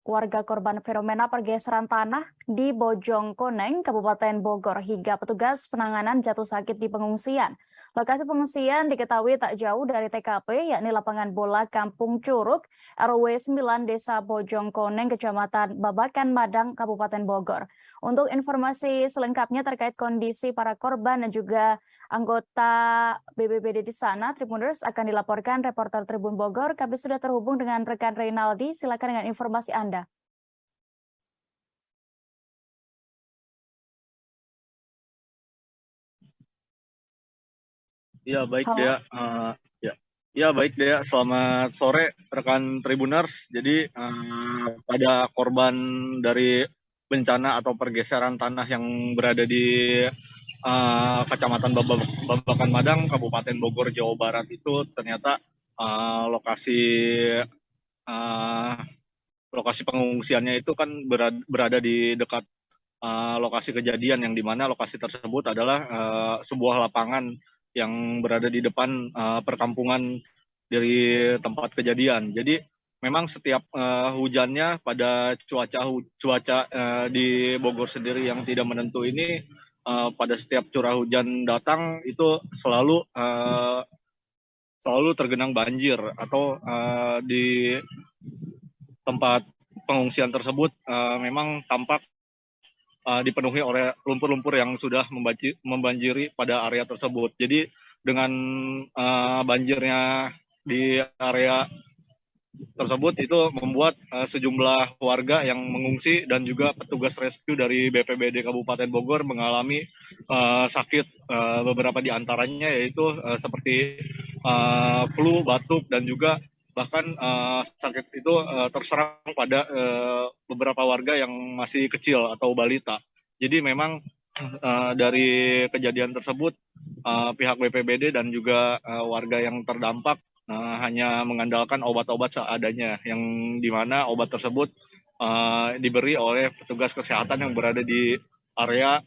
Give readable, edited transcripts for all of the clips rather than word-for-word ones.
warga korban fenomena pergeseran tanah di Bojongkoneng, Kabupaten Bogor, hingga petugas penanganan jatuh sakit di pengungsian. Lokasi pengungsian diketahui tak jauh dari TKP, yakni lapangan bola Kampung Curug, RW 9 Desa Bojongkoneng, Kecamatan Babakan Madang, Kabupaten Bogor. Untuk informasi selengkapnya terkait kondisi para korban dan juga anggota BPBD di sana, Tribuners, akan dilaporkan reporter Tribun Bogor. Kami sudah terhubung dengan rekan Reynaldi. Silakan dengan informasi Anda. Ya baik Halo. Dea. Ya baik Dea. Selamat sore rekan Tribuners. Jadi pada korban dari bencana atau pergeseran tanah yang berada di Kecamatan Babakan Madang, Kabupaten Bogor, Jawa Barat itu ternyata lokasi uh, lokasi pengungsiannya itu kan berada di dekat lokasi kejadian, yang dimana lokasi tersebut adalah sebuah lapangan yang berada di depan perkampungan dari tempat kejadian. Jadi memang setiap hujannya pada cuaca di Bogor sendiri yang tidak menentu ini, pada setiap curah hujan datang itu selalu tergenang banjir, atau di tempat pengungsian tersebut memang tampak dipenuhi oleh lumpur-lumpur yang sudah membanjiri pada area tersebut. Jadi dengan banjirnya di area tersebut itu membuat sejumlah warga yang mengungsi dan juga petugas rescue dari BPBD Kabupaten Bogor mengalami sakit, beberapa di antaranya yaitu seperti flu, batuk, dan juga bahkan sakit itu terserang pada beberapa warga yang masih kecil atau balita. Jadi memang dari kejadian tersebut pihak BPBD dan juga warga yang terdampak hanya mengandalkan obat-obat seadanya, yang dimana obat tersebut diberi oleh petugas kesehatan yang berada di area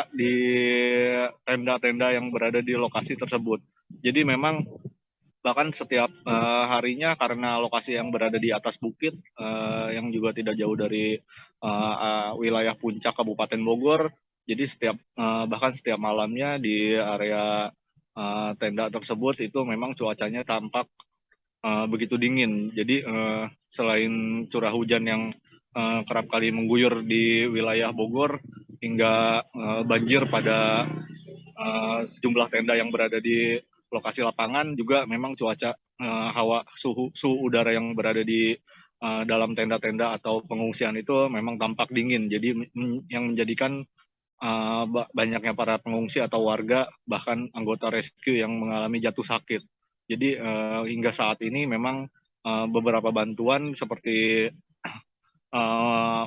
di tenda-tenda yang berada di lokasi tersebut. Jadi memang bahkan setiap harinya, karena lokasi yang berada di atas bukit yang juga tidak jauh dari wilayah puncak Kabupaten Bogor, jadi bahkan setiap malamnya di area tenda tersebut itu memang cuacanya tampak begitu dingin. Jadi selain curah hujan yang kerap kali mengguyur di wilayah Bogor hingga banjir pada sejumlah tenda yang berada di lokasi lapangan, juga memang cuaca suhu udara yang berada di dalam tenda-tenda atau pengungsian itu memang tampak dingin. Jadi yang menjadikan banyaknya para pengungsi atau warga, bahkan anggota rescue, yang mengalami jatuh sakit. Jadi hingga saat ini memang beberapa bantuan seperti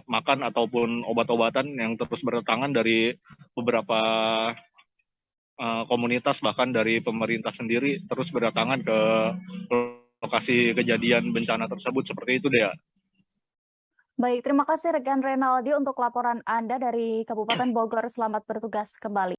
makan ataupun obat-obatan yang terus berdatangan dari beberapa komunitas, bahkan dari pemerintah sendiri terus berdatangan ke lokasi kejadian bencana tersebut. Seperti itu, Dea. Baik, terima kasih rekan Reynaldi untuk laporan Anda dari Kabupaten Bogor. Selamat bertugas kembali.